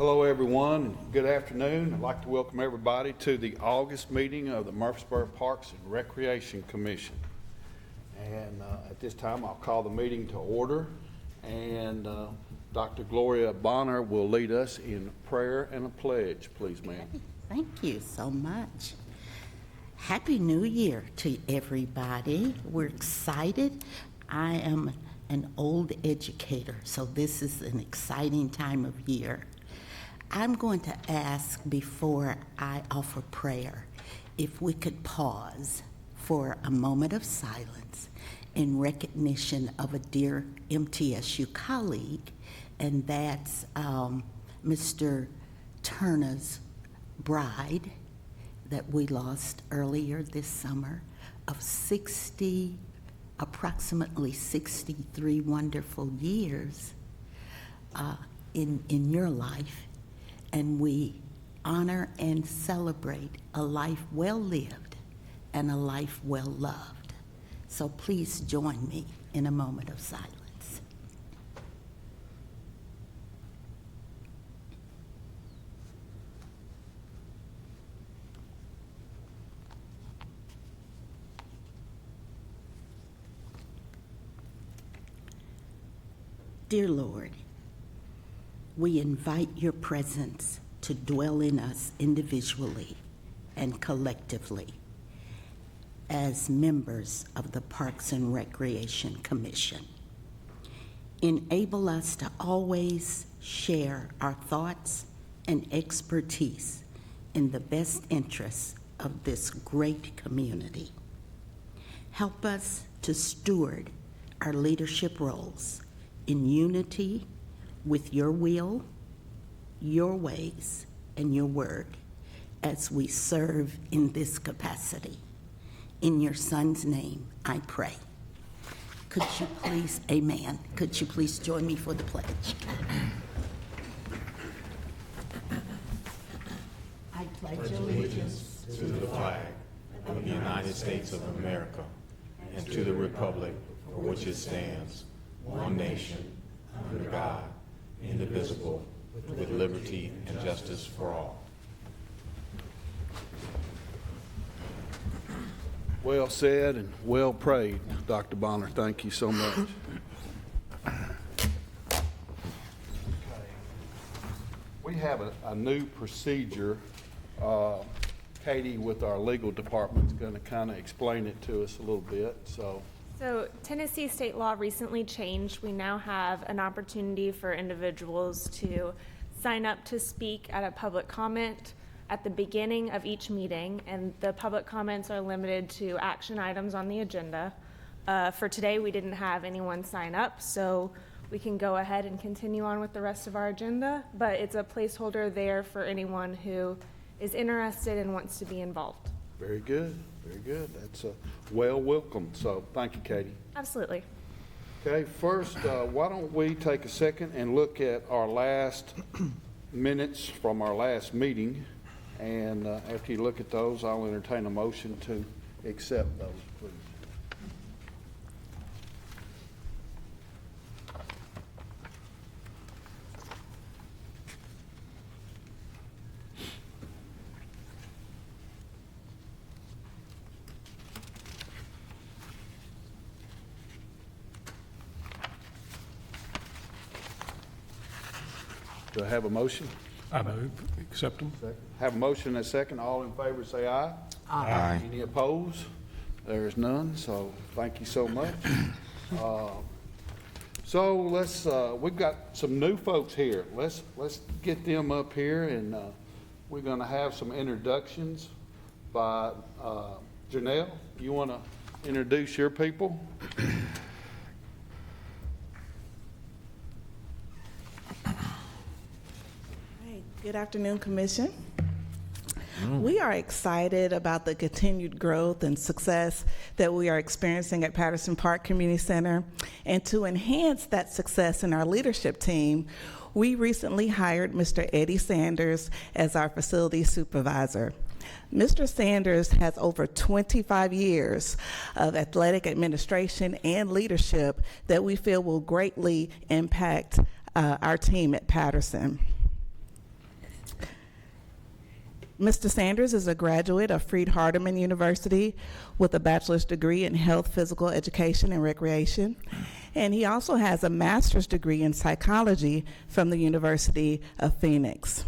Hello, everyone, and good afternoon. I'd like to welcome everybody to the August meeting of the Murfreesboro Parks and Recreation Commission. And at this time, I'll call the meeting to order, and Dr. Gloria Bonner will lead us in prayer and a pledge. Please, ma'am. Thank you so much. Happy New Year to everybody. We're excited. I am an old educator, so this is an exciting time of year. I'm going to ask before I offer prayer if we could pause for a moment of silence in recognition of a dear MTSU colleague, and that's Mr. Turner's bride that we lost earlier this summer of approximately 63 wonderful years in your life. And we honor and celebrate a life well lived and a life well loved. So please join me in a moment of silence. Dear Lord, we invite your presence to dwell in us individually and collectively as members of the Parks and Recreation Commission. Enable us to always share our thoughts and expertise in the best interests of this great community. Help us to steward our leadership roles in unity with your will, your ways, and your word as we serve in this capacity. In your Son's name, I pray. Could you please, amen, could you please join me for the pledge? I pledge allegiance to the flag of the United States of America and to the republic for which it stands, one nation, under God, indivisible, with liberty and justice for all. Well said and well prayed, Dr. Bonner. Thank you so much. We have a new procedure. Katie with our legal department is going to kind of explain it to us a little bit. So Tennessee state law recently changed. We now have an opportunity for individuals to sign up to speak at a public comment at the beginning of each meeting, and the public comments are limited to action items on the agenda. For today, we didn't have anyone sign up, so we can go ahead and continue on with the rest of our agenda, but it's a placeholder there for anyone who is interested and wants to be involved. very good, very good. That's well welcome. So thank you, Katie. Absolutely. Okay, first, why don't we take a second and look at our last minutes from our last meeting, and after you look at those, I'll entertain a motion to accept those, please. Do I have a motion? I move, accept them. Have a motion and a second. All in favor say aye. Aye. Any opposed? There is none, so thank you so much. So let's, we've got some new folks here. Let's get them up here, and we're gonna have some introductions by Janelle. You wanna introduce your people? Good afternoon, Commission. We are excited about the continued growth and success that we are experiencing at Patterson Park Community Center. And to enhance that success in our leadership team, we recently hired Mr. Eddie Sanders as our facility supervisor. Mr. Sanders has over 25 years of athletic administration and leadership that we feel will greatly impact our team at Patterson. Mr. Sanders is a graduate of Freed-Hardeman University with a bachelor's degree in health, physical education, and recreation. And he also has a master's degree in psychology from the University of Phoenix.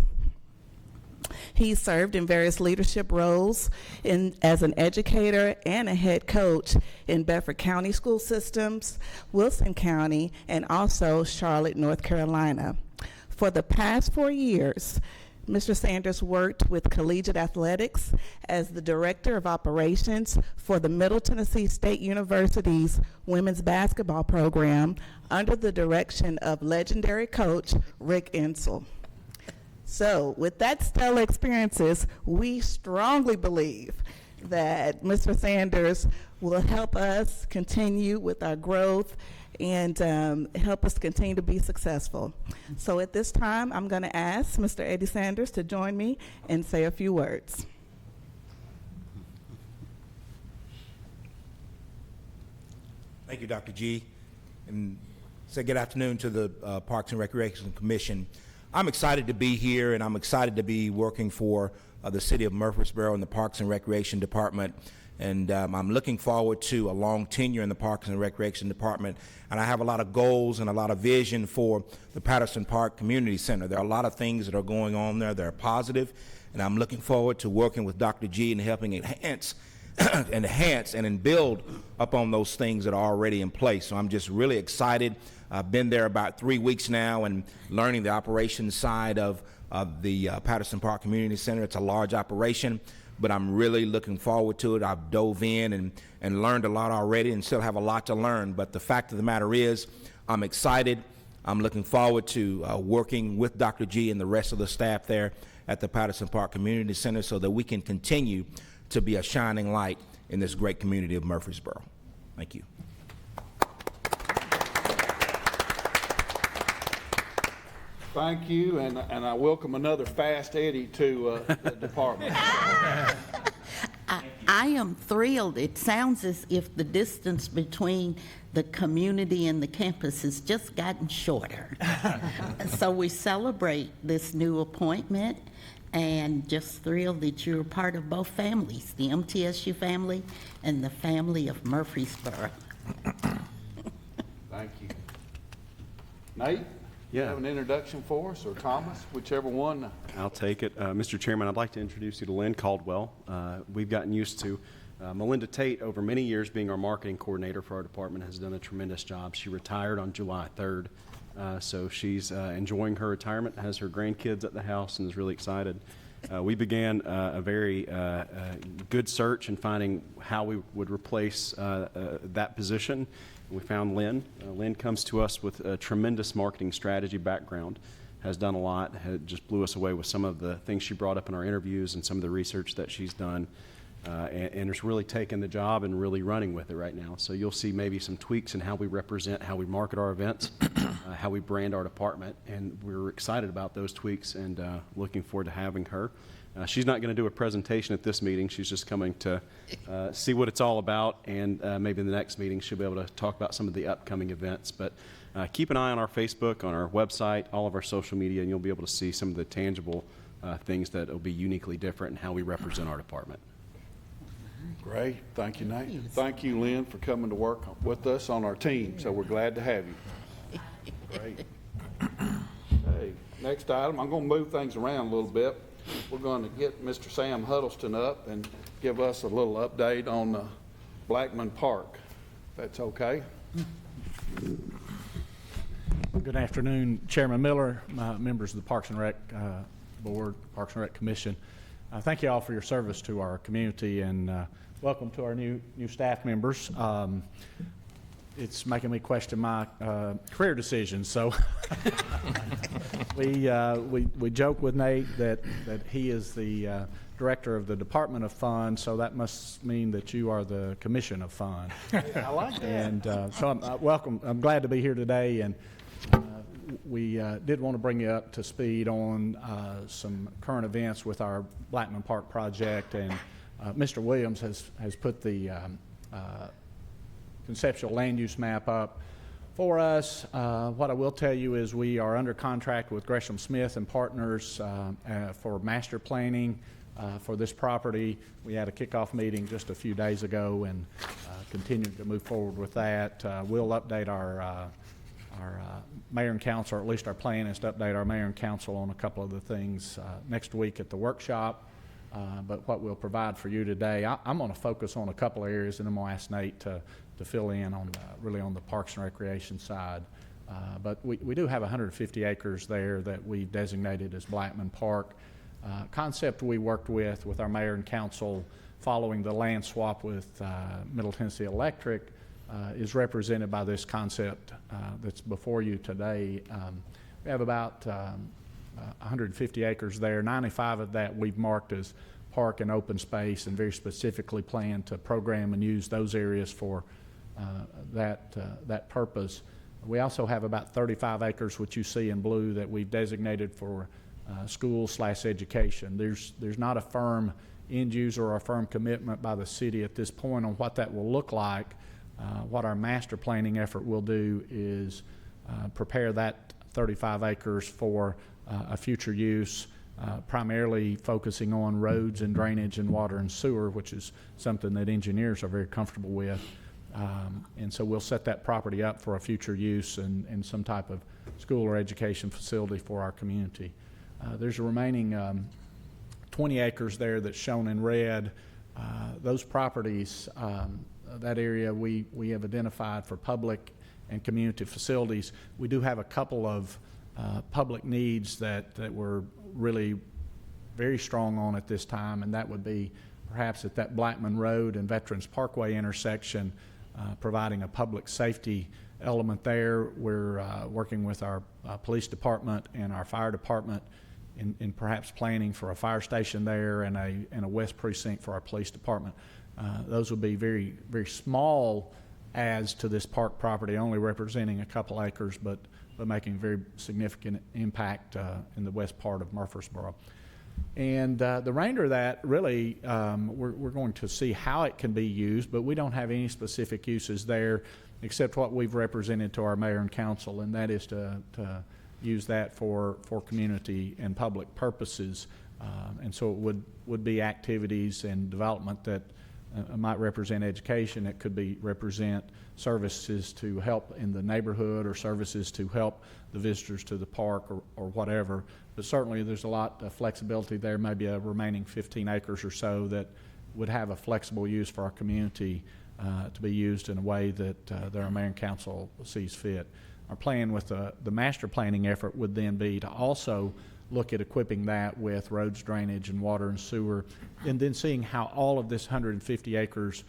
He served in various leadership roles as an educator and a head coach in Bedford County School Systems, Wilson County, and also Charlotte, North Carolina. For the past 4 years, Mr. Sanders worked with collegiate athletics as the Director of Operations for the Middle Tennessee State University's women's basketball program under the direction of legendary coach Rick Insell. So, with that stellar experiences, we strongly believe that Mr. Sanders will help us continue with our growth and help us continue to be successful. So at this time, I'm going to ask Mr. Eddie Sanders to join me and say a few words. Thank you, Dr. G. And say good afternoon to the Parks and Recreation Commission. I'm excited to be here, and I'm excited to be working for the City of Murfreesboro and the Parks and Recreation Department. And I'm looking forward to a long tenure in the Parks and Recreation Department. And I have a lot of goals and a lot of vision for the Patterson Park Community Center. There are a lot of things that are going on there that are positive, and I'm looking forward to working with Dr. G and helping enhance and build upon those things that are already in place. So I'm just really excited. I've been there about 3 weeks now and learning the operations side of the Patterson Park Community Center. It's a large operation, but I'm really looking forward to it. I've dove in and learned a lot already and still have a lot to learn. But the fact of the matter is, I'm excited. I'm looking forward to working with Dr. G and the rest of the staff there at the Patterson Park Community Center so that we can continue to be a shining light in this great community of Murfreesboro. Thank you. Thank you, and I welcome another Fast Eddie to the department. I am thrilled. It sounds as if the distance between the community and the campus has just gotten shorter. So we celebrate this new appointment and just thrilled that you're a part of both families, the MTSU family and the family of Murfreesboro. Thank you. Nate? You Yeah. have an introduction for us, or Thomas, whichever one. I'll take it. Mr. Chairman, I'd like to introduce you to Lynn Caldwell. We've gotten used to Melinda Tate over many years being our marketing coordinator for our department, has done a tremendous job. She retired on July 3rd, so she's enjoying her retirement, has her grandkids at the house, and is really excited. We began a very good search in finding how we would replace that position. We found Lynn. Lynn comes to us with a tremendous marketing strategy background, has done a lot, just blew us away with some of the things she brought up in our interviews and some of the research that she's done, and has really taken the job and really running with it right now. So you'll see maybe some tweaks in how we represent, how we market our events, how we brand our department, and we're excited about those tweaks and looking forward to having her. She's not going to do a presentation at this meeting. She's just coming to see what it's all about, and maybe in the next meeting she'll be able to talk about some of the upcoming events. But keep an eye on our Facebook, on our website, all of our social media, and you'll be able to see some of the tangible things that will be uniquely different in how we represent our department. Great. Thank you, Nate. Thank you, Lynn, for coming to work with us on our team. So we're glad to have you. Great. Okay, next item, I'm going to move things around a little bit. We're going to get Mr. Sam Huddleston up and give us a little update on Blackman Park, if that's okay. Good afternoon, Chairman Miller, members of the Parks and Rec Board, Parks and Rec Commission. Thank you all for your service to our community, and welcome to our new staff members. It's making me question my career decisions. So we joke with Nate that he is the director of the Department of Fun, so that must mean that you are the Commission of Fun. I like that. And so I'm glad to be here today, and we did want to bring you up to speed on some current events with our Blackman Park project, and Mr. Williams has put the conceptual land use map up for us. What I will tell you is we are under contract with Gresham Smith and Partners for master planning for this property. We had a kickoff meeting just a few days ago and continued to move forward with that. We'll update our mayor and council, or at least our plan is to update our mayor and council on a couple of the things next week at the workshop. But what we'll provide for you today, I'm going to focus on a couple of areas, and I'm going to ask Nate to fill in on really on the Parks and Recreation side. But we do have 150 acres there that we've designated as Blackman Park. Concept we worked with our mayor and council following the land swap with Middle Tennessee Electric is represented by this concept that's before you today. We have about 150 acres there. 95 of that we've marked as park and open space, and very specifically plan to program and use those areas for that purpose. We also have about 35 acres, which you see in blue, that we've designated for school/education. There's not a firm end user or a firm commitment by the city at this point on what that will look like. What our master planning effort will do is prepare that 35 acres for a future use, primarily focusing on roads and drainage and water and sewer, which is something that engineers are very comfortable with. And so we'll set that property up for a future use and some type of school or education facility for our community. There's a remaining 20 acres there that's shown in red. Those properties, that area we have identified for public and community facilities. We do have a couple of public needs that we're really very strong on at this time, and that would be perhaps at that Blackman Road and Veterans Parkway intersection, providing a public safety element there. We're working with our police department and our fire department in perhaps planning for a fire station there and a west precinct for our police department. Those would be very, very small adds to this park property, only representing a couple acres, but making very significant impact in the west part of Murfreesboro. And the remainder of that, really, we're going to see how it can be used, but we don't have any specific uses there except what we've represented to our mayor and council, and that is to use that for community and public purposes. And so it would be activities and development that might represent education. It could be represent services to help in the neighborhood or services to help the visitors to the park or whatever. But certainly there's a lot of flexibility there, maybe a remaining 15 acres or so that would have a flexible use for our community to be used in a way that our mayor and council sees fit. Our plan with the master planning effort would then be to also look at equipping that with roads, drainage, and water and sewer, and then seeing how all of this 150 acres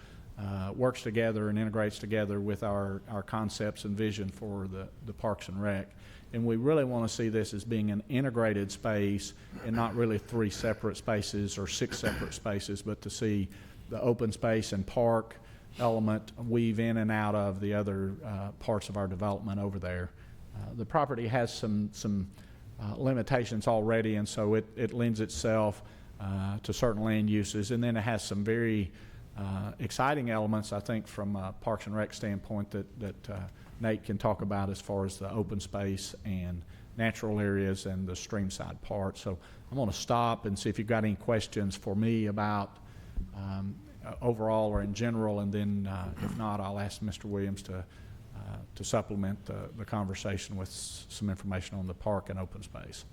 works together and integrates together with our concepts and vision for the Parks and Rec. And we really want to see this as being an integrated space and not really 3 separate spaces or 6 separate spaces, but to see the open space and park element weave in and out of the other parts of our development over there. The property has some limitations already, and so it lends itself to certain land uses, and then it has some very exciting elements, I think, from a Parks and Rec standpoint that Nate can talk about as far as the open space and natural areas and the streamside part. So I'm going to stop and see if you've got any questions for me about overall or in general, and then if not, I'll ask Mr. Williams to supplement the conversation with some information on the park and open space.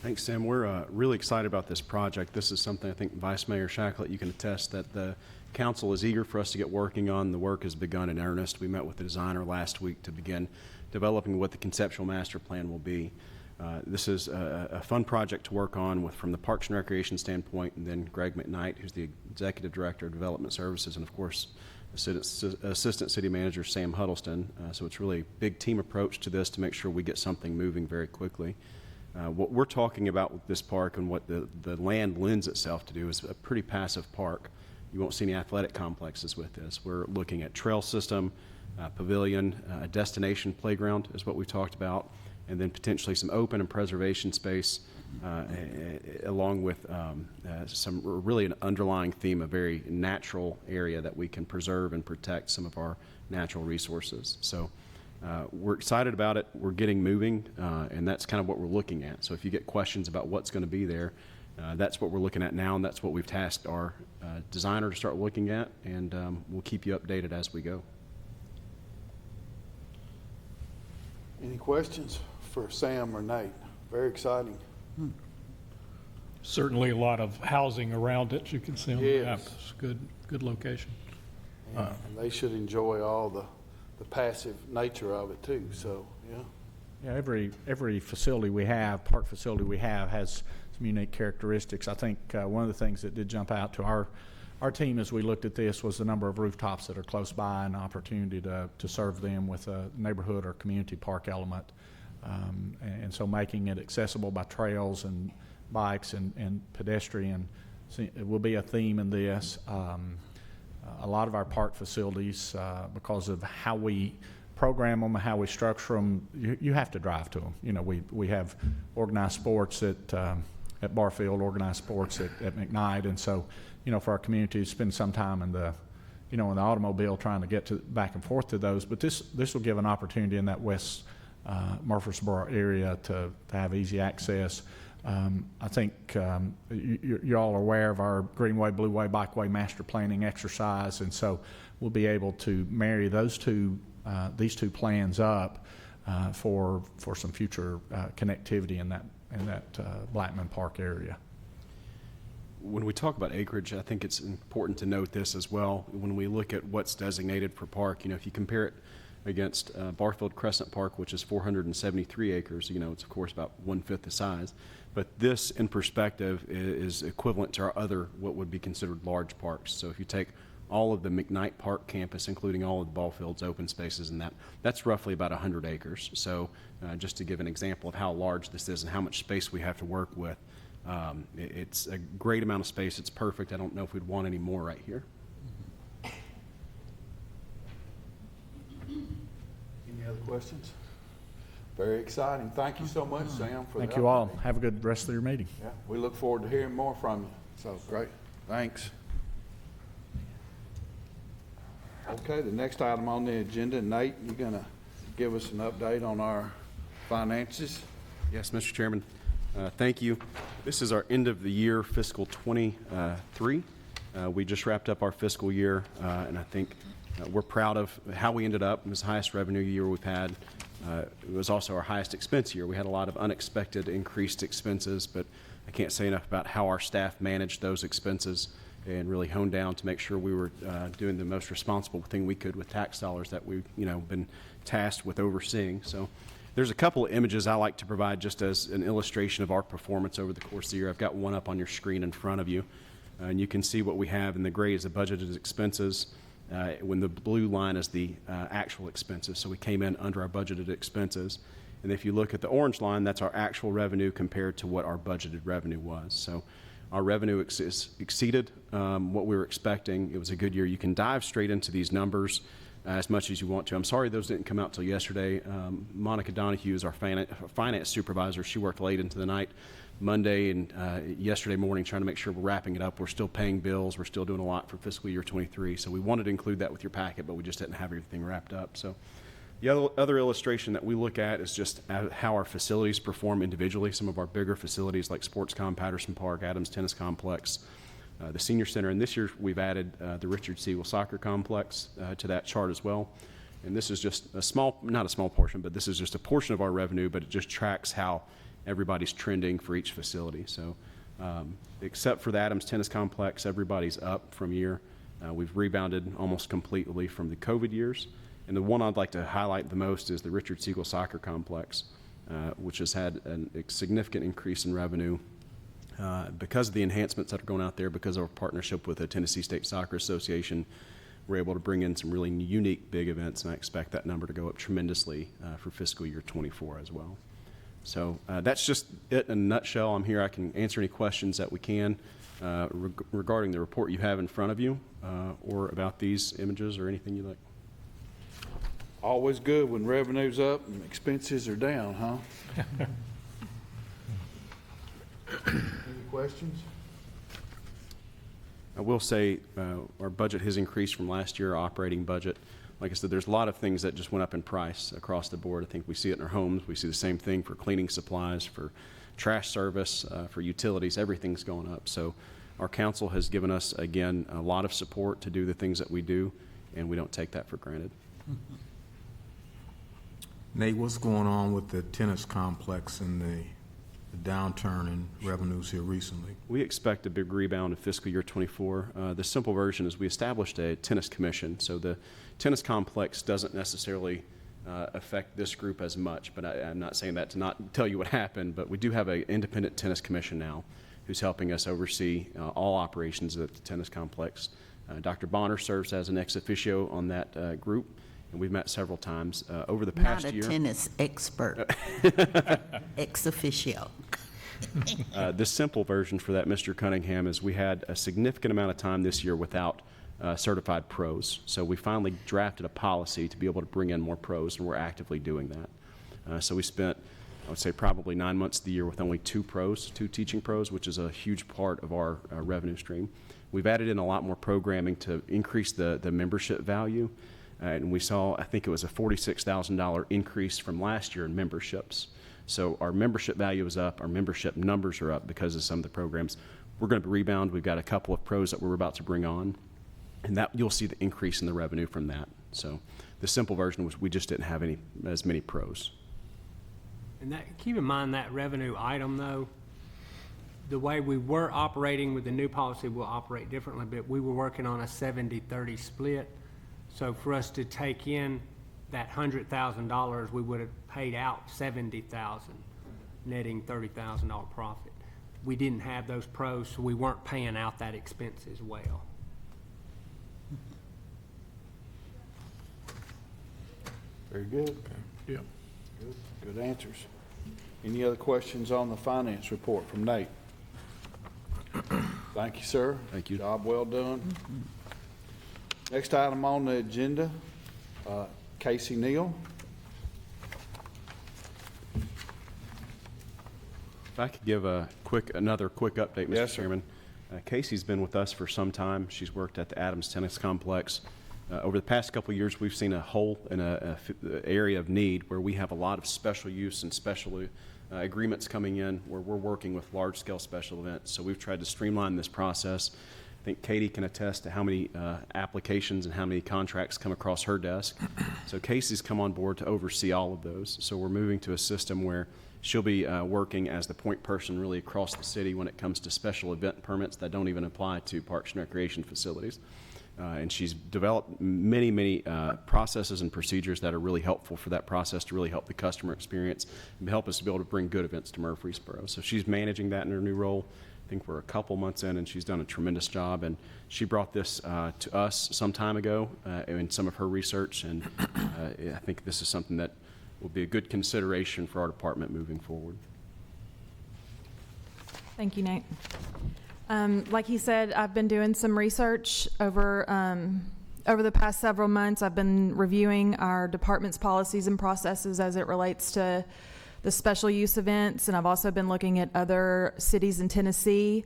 Thanks, Tim. We're really excited about this project. This is something I think Vice Mayor Shacklett, you can attest that the council is eager for us to get working on. The work has begun in earnest. We met with the designer last week to begin developing what the conceptual master plan will be. This is a fun project to work on from the Parks and Recreation standpoint, and then Greg McKnight, who's the Executive Director of Development Services, and of course, Assistant City Manager Sam Huddleston. So it's really a big team approach to this to make sure we get something moving very quickly. What we're talking about with this park and what the land lends itself to do is a pretty passive park. You won't see any athletic complexes with this. We're looking at trail system, pavilion, a destination playground is what we talked about, and then potentially some open and preservation space, along with some really an underlying theme, a very natural area that we can preserve and protect some of our natural resources. So We're excited about it. We're getting moving, and that's kind of what we're looking at. So if you get questions about what's going to be there, that's what we're looking at now, and that's what we've tasked our designer to start looking at, and we'll keep you updated as we go. Any questions for Sam or Nate? Very exciting. Certainly a lot of housing around it, you can see on the map. Yes. It's a good location. And they should enjoy all the passive nature of it too, so, yeah. Yeah, every facility we have, park facility we have, has some unique characteristics. I think one of the things that did jump out to our team as we looked at this was the number of rooftops that are close by and the opportunity to serve them with a neighborhood or community park element. And so making it accessible by trails and bikes and pedestrian it will be a theme in this. A lot of our park facilities, because of how we program them, how we structure them, you have to drive to them. You know, we have organized sports at Barfield, organized sports at McKnight, and so, you know, for our community to spend some time in the automobile trying to get back and forth to those. But this will give an opportunity in that West Murfreesboro area to have easy access. I think you all are aware of our Greenway, Blueway, Bikeway master planning exercise, and so we'll be able to marry these two plans up for some future connectivity in that Blackman Park area. When we talk about acreage, I think it's important to note this as well. When we look at what's designated for park, you know, if you compare it against Barfield Crescent Park, which is 473 acres, you know, it's of course about 1/5 the size. But this, in perspective, is equivalent to our other, what would be considered large parks. So if you take all of the McKnight Park campus, including all of the ball fields, open spaces, and that's roughly about 100 acres. So just to give an example of how large this is and how much space we have to work with, it's a great amount of space. It's perfect. I don't know if we'd want any more right here. Any other questions? Very exciting. Thank you so much, Sam, for that. Thank you all. Have a good rest of your meeting. Yeah, we look forward to hearing more from you. So, great. Thanks. Okay, the next item on the agenda, Nate, you're going to give us an update on our finances? Yes, Mr. Chairman. Thank you. This is our end of the year fiscal 23. We just wrapped up our fiscal year, and I think we're proud of how we ended up. It was the highest revenue year we've had. It was also our highest expense year. We had a lot of unexpected increased expenses, but I can't say enough about how our staff managed those expenses and really honed down to make sure we were doing the most responsible thing we could with tax dollars that we've, you know, been tasked with overseeing. So there's a couple of images I like to provide just as an illustration of our performance over the course of the year. I've got one up on your screen in front of you, and you can see what we have in the gray is the budgeted expenses, when the blue line is the actual expenses. So we came in under our budgeted expenses. And if you look at the orange line, that's our actual revenue compared to what our budgeted revenue was. So our revenue exceeded what we were expecting. It was a good year. You can dive straight into these numbers as much as you want to. I'm sorry those didn't come out till yesterday. Monica Donahue is our finance supervisor. She worked late into the night Monday and yesterday morning trying to make sure we're wrapping it up. We're still paying bills. We're still doing a lot for fiscal year 23. So we wanted to include that with your packet, but we just didn't have everything wrapped up. So the other illustration that we look at is just how our facilities perform individually. Some of our bigger facilities like SportsCom, Patterson Park, Adams Tennis Complex, the Senior Center, and this year we've added the Richard Siegel Soccer Complex to that chart as well. And this is just not a small portion, but this is just a portion of our revenue, but it just tracks how everybody's trending for each facility. So except for the Adams Tennis Complex, everybody's up from year. We've rebounded almost completely from the COVID years. And the one I'd like to highlight the most is the Richard Siegel Soccer Complex, which has had a significant increase in revenue because of the enhancements that are going out there, because of our partnership with the Tennessee State Soccer Association. We're able to bring in some really unique big events, and I expect that number to go up tremendously for fiscal year 24 as well. So that's just it in a nutshell. I'm here. I can answer any questions that we can regarding the report you have in front of you or about these images or anything you like. Always good when revenue's up and expenses are down, huh? Any questions? I will say our budget has increased from last year, our operating budget. like I said, there's a lot of things that just went up in price across the board. I think we see it in our homes. We see the same thing for cleaning supplies, for trash service, for utilities. Everything's going up. So our council has given us, again, a lot of support to do the things that we do, and we don't take that for granted. Nate, what's going on with the tennis complex and the downturn in revenues here recently? We expect a big rebound in fiscal year '24. The simple version is we established a tennis commission. So the tennis complex doesn't necessarily affect this group as much, but I'm not saying that to not tell you what happened, but we do have an independent tennis commission now who's helping us oversee all operations at the tennis complex. Dr. Bonner serves as an ex officio on that group, and we've met several times over the past year. Not a tennis expert, ex officio. The simple version for that, Mr. Cunningham, is we had a significant amount of time this year without certified pros. So we finally drafted a policy to be able to bring in more pros, and we're actively doing that. So we spent, I would say, probably 9 months of the year with only 2 teaching pros, which is a huge part of our revenue stream. We've added in a lot more programming to increase the membership value. And we saw, I think it was a $46,000 increase from last year in memberships. So our membership value is up, our membership numbers are up because of some of the programs. We're going to rebound. We've got a couple of pros that we're about to bring on, and that you'll see the increase in the revenue from that. So the simple version was we just didn't have as many pros. And keep in mind that revenue item, though, the way we were operating with the new policy, we'll operate differently, but we were working on a 70-30 split. So for us to take in that $100,000, we would have paid out $70,000, netting $30,000 profit. We didn't have those pros, so we weren't paying out that expense as well. Very good. Yeah. Good answers. Any other questions on the finance report from Nate? Thank you, sir. Thank you. Job well done. Next item on the agenda, Casey Neal. If I could give another quick update, Mr. Yes, sir. Chairman. Casey's been with us for some time. She's worked at the Adams Tennis Complex. Over the past couple of years, we've seen a hole in an area of need where we have a lot of special use and special agreements coming in where we're working with large-scale special events. So we've tried to streamline this process. I think Katie can attest to how many applications and how many contracts come across her desk. So Casey's come on board to oversee all of those. So we're moving to a system where she'll be working as the point person really across the city when it comes to special event permits that don't even apply to parks and recreation facilities. And she's developed many processes and procedures that are really helpful for that process to really help the customer experience and help us to be able to bring good events to Murfreesboro. So she's managing that in her new role. I think we're a couple months in, and she's done a tremendous job. And she brought this to us some time ago in some of her research, and I think this is something that will be a good consideration for our department moving forward. Thank you, Nate. Like he said, I've been doing some research over the past several months. I've been reviewing our department's policies and processes as it relates to the special use events, and I've also been looking at other cities in Tennessee,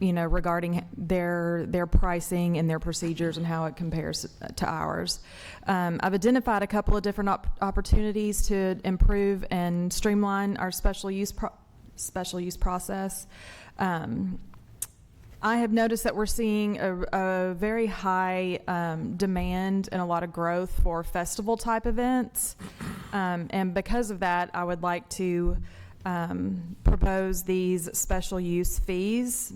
regarding their pricing and their procedures and how it compares to ours. I've identified a couple of different opportunities to improve and streamline our special use process. I have noticed that we're seeing a very high demand and a lot of growth for festival type events. And because of that, I would like to propose these special use fees.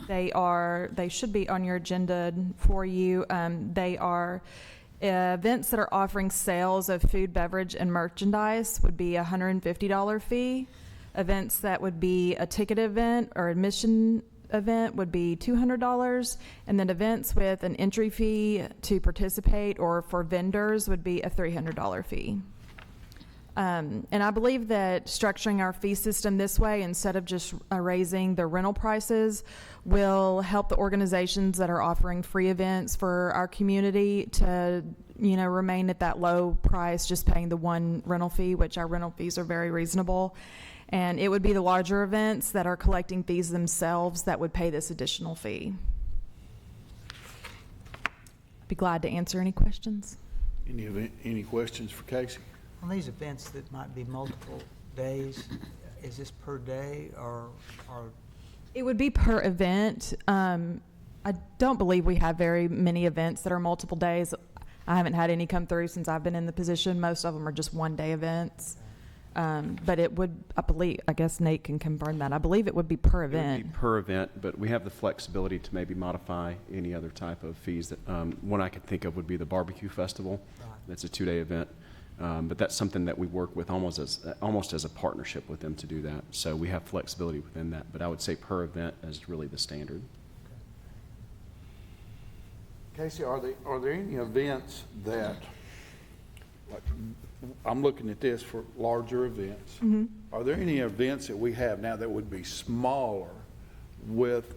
They should be on your agenda for you. They are events that are offering sales of food, beverage, and merchandise would be a $150 fee. Events that would be a ticket event or admission event would be $200, and then events with an entry fee to participate or for vendors would be a $300 fee. And I believe that structuring our fee system this way, instead of just raising the rental prices, will help the organizations that are offering free events for our community to, remain at that low price, just paying the one rental fee, which our rental fees are very reasonable. And it would be the larger events that are collecting fees themselves that would pay this additional fee. be glad to answer any questions. Any questions for Casey? On these events that might be multiple days, is this per day or It would be per event. I don't believe we have very many events that are multiple days. I haven't had any come through since I've been in the position. Most of them are just one-day events. But it would, I guess Nate can confirm that. I believe it would be per It would event. be per event, but we have the flexibility to maybe modify any other type of fees. That one I could think of would be the barbecue festival. That's a 2-day event. But that's something that we work with almost as a partnership with them to do that. So we have flexibility within that, but I would say per event is really the standard. Casey, are there any events that, like, I'm looking at this for larger events. Mm-hmm. Are there any events that we have now that would be smaller with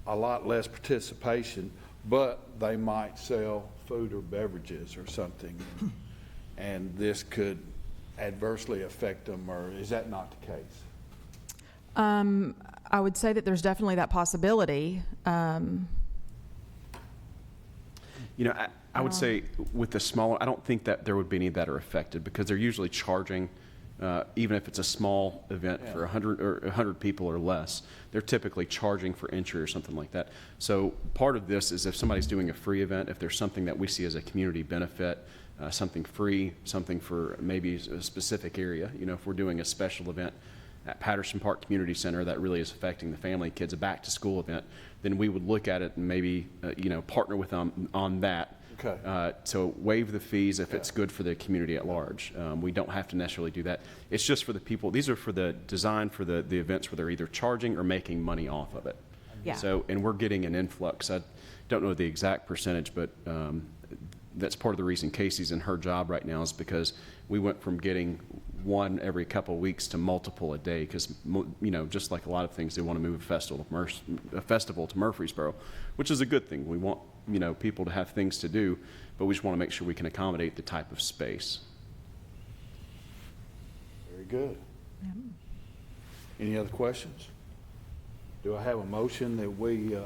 a lot less participation, but they might sell food or beverages or something, and this could adversely affect them, or is that not the case? I would say that there's definitely that possibility. You know, I would say with the smaller, I don't think that there would be any that are affected because they're usually charging, even if it's a small event for 100 people or less, they're typically charging for entry or something like that. So part of this is if somebody's doing a free event, if there's something that we see as a community benefit, something free, something for maybe a specific area, you know, if we're doing a special event at Patterson Park Community Center that really is affecting the family kids, a back to school event, then we would look at it and maybe, you know, partner with them on that. Okay. To waive the fees if it's good for the community at large. We don't have to necessarily do that. It's just for the people, these are for the design for the events where they're either charging or making money off of it. Yeah. So, and we're getting an influx. I don't know the exact percentage, but that's part of the reason Casey's in her job right now is because we went from getting one every couple of weeks to multiple a day because, you know, just like a lot of things, they want to move a festival to Murfreesboro, which is a good thing. We want, you know, people to have things to do, but we just want to make sure we can accommodate the type of space. Very good. Any other questions? Do I have a motion that we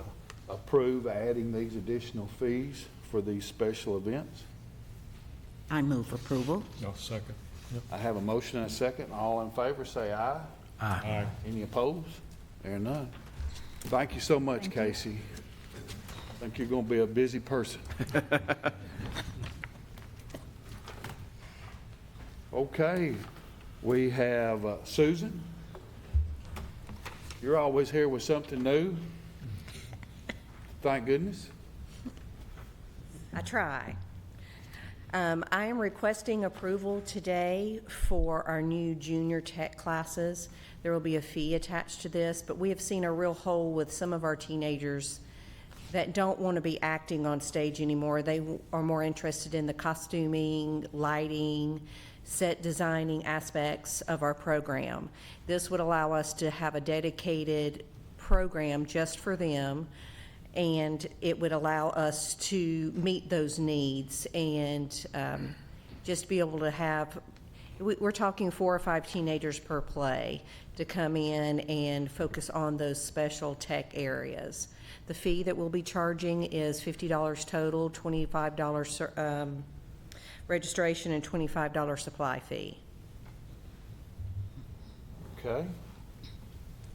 approve adding these additional fees for these special events? I move approval. No, second. I have a motion and a second. All in favor, say aye. Aye. Any opposed? There are none. Thank you so much, Casey. I think you're going to be a busy person. Okay, we have Susan. You're always here with something new. Thank goodness. I try. I am requesting approval today for our new junior tech classes. There will be a fee attached to this, but we have seen a real hole with some of our teenagers that don't want to be acting on stage anymore. They are more interested in the costuming, lighting, set designing aspects of our program. This would allow us to have a dedicated program just for them, and it would allow us to meet those needs and just be able to have, we're talking 4 or 5 teenagers per play to come in and focus on those special tech areas. The fee that we'll be charging is $50 total, $25 registration, and $25 supply fee. Okay.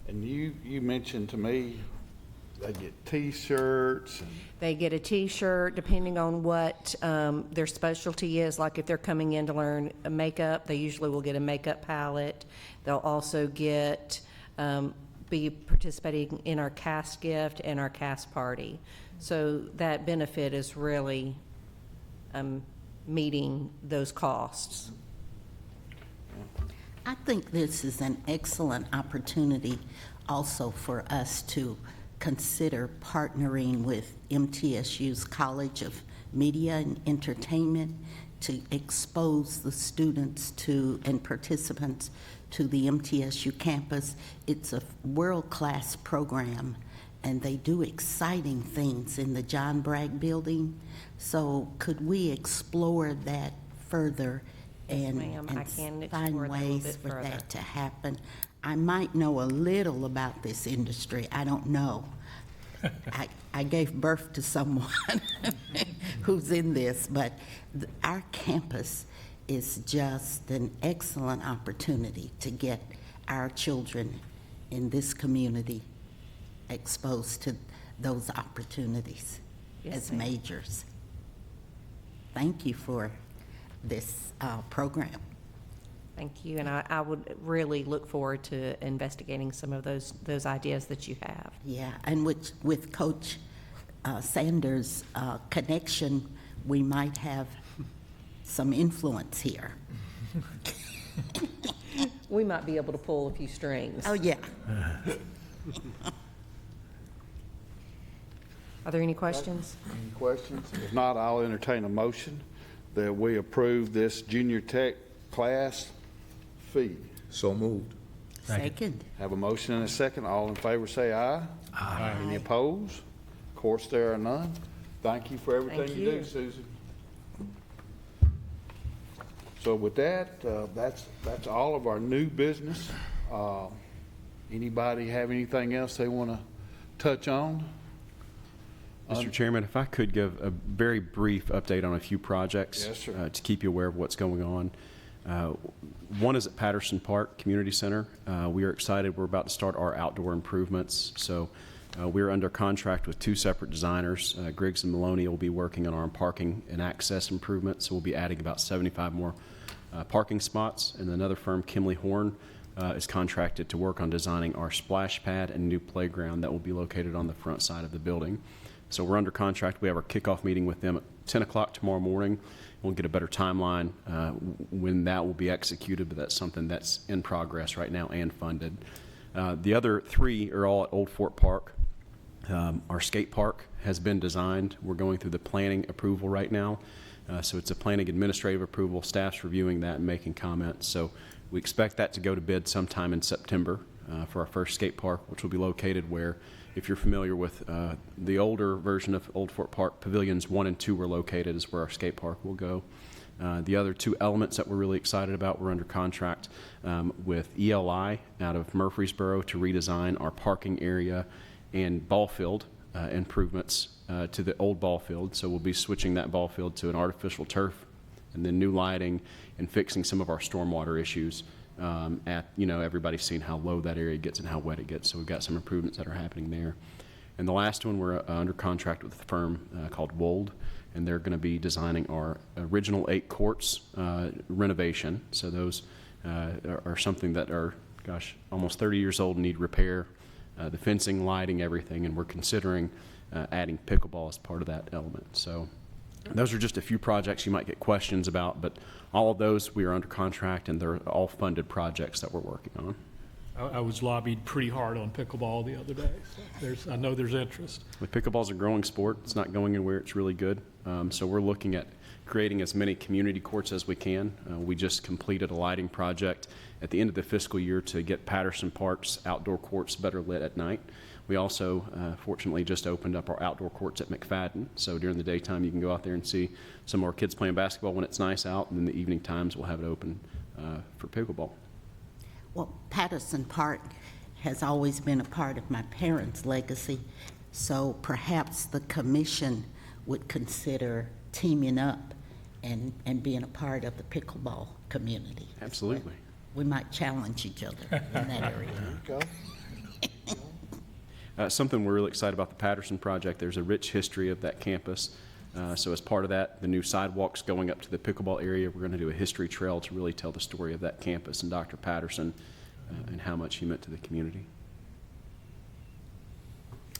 And you mentioned to me they get T-shirts. They get a T-shirt depending on what their specialty is. Like if they're coming in to learn makeup, they usually will get a makeup palette. They'll also get be participating in our cast gift and our cast party. So that benefit is really meeting those costs. I think this is an excellent opportunity also for us to consider partnering with MTSU's College of Media and Entertainment to expose the students to and participants to the MTSU campus. It's a world-class program, and they do exciting things in the John Bragg building. So could we explore that further and ma'am, I can explore find that a little ways bit for further. that to happen? I might know a little about this industry. I don't know I gave birth to someone who's in this, but our campus is just an excellent opportunity to get our children in this community exposed to those opportunities as majors. Thank you for this program. Thank you, and I would really look forward to investigating some of those ideas that you have. Yeah, and with Coach Sanders' connection, we might have some influence here. We might be able to pull a few strings. Oh, yeah. Are there any questions? Any questions? If not, I'll entertain a motion that we approve this junior tech class fee. So moved. Second. Have a motion and a second. All in favor say aye. Aye. Any opposed? Of course, there are none. Thank you for everything Thank you you. do, Susan. So with that, that's all of our new business. Anybody have anything else they want to touch on? Mr. Chairman, if I could give a very brief update on a few projects. Yes, sir. To keep you aware of what's going on. One is at Patterson Park Community Center. We are excited. We're about to start our outdoor improvements. So we're under contract with two separate designers. Griggs and Maloney will be working on our parking and access improvements. So we'll be adding about 75 more parking spots. And another firm, Kimley Horn, is contracted to work on designing our splash pad and new playground that will be located on the front side of the building. So we're under contract. We have our kickoff meeting with them at 10 o'clock tomorrow morning. We'll get a better timeline when that will be executed, but that's something that's in progress right now and funded. The other three are all at Old Fort Park. Our skate park has been designed. We're going through the planning approval right now. So it's a planning administrative approval. Staff's reviewing that and making comments. So we expect that to go to bid sometime in September for our first skate park, which will be located where, if you're familiar with the older version of Old Fort Park, Pavilions 1 and 2 were located, is where our skate park will go. The other two elements that we're really excited about, we're under contract with ELI out of Murfreesboro to redesign our parking area and ball field improvements to the old ball field. So we'll be switching that ball field to an artificial turf, and then new lighting and fixing some of our stormwater issues. Everybody's seen how low that area gets and how wet it gets, so we've got some improvements that are happening there. And the last one, we're under contract with a firm called Wold, and they're going to be designing our original 8 courts renovation. So those are something that are, almost 30 years old and need repair. The fencing, lighting, everything, and we're considering adding pickleball as part of that element. So those are just a few projects you might get questions about, but all of those we are under contract, and they're all funded projects that we're working on. I was lobbied pretty hard on pickleball the other day. So I know there's interest. Pickleball's a growing sport. It's not going anywhere. It's really good. So we're looking at creating as many community courts as we can. We just completed a lighting project at the end of the fiscal year to get Patterson Park's outdoor courts better lit at night. We also, fortunately, just opened up our outdoor courts at McFadden. So during the daytime, you can go out there and see some of our kids playing basketball when it's nice out, and in the evening times, we'll have it open for pickleball. Well, Patterson Park has always been a part of my parents' legacy, so perhaps the commission would consider teaming up and being a part of the pickleball community. Absolutely. We might challenge each other in that area. Something we're really excited about the Patterson project, there's a rich history of that campus. So as part of that, the new sidewalks going up to the pickleball area, we're going to do a history trail to really tell the story of that campus and Dr. Patterson and how much he meant to the community.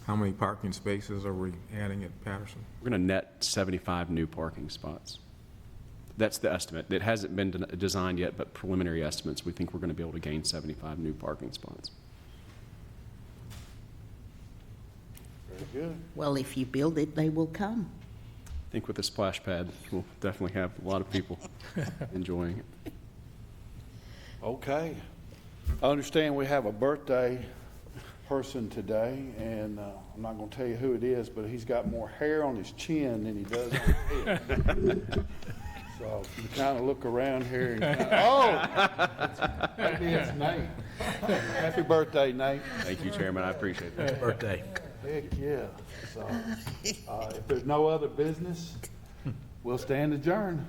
How many parking spaces are we adding at Patterson? We're going to net 75 new parking spots. That's the estimate. It hasn't been designed yet, but preliminary estimates, we think we're going to be able to gain 75 new parking spots. Very good. Well, if you build it, they will come. I think with the splash pad, we'll definitely have a lot of people enjoying it. Okay. I understand we have a birthday person today, and I'm not going to tell you who it is, but he's got more hair on his chin than he does on his head. So you kind of look around here and maybe it's Nate. Happy birthday, Nate. Thank you, Chairman. I appreciate that. Birthday. Heck, yeah. So, if there's no other business, we'll stand adjourned.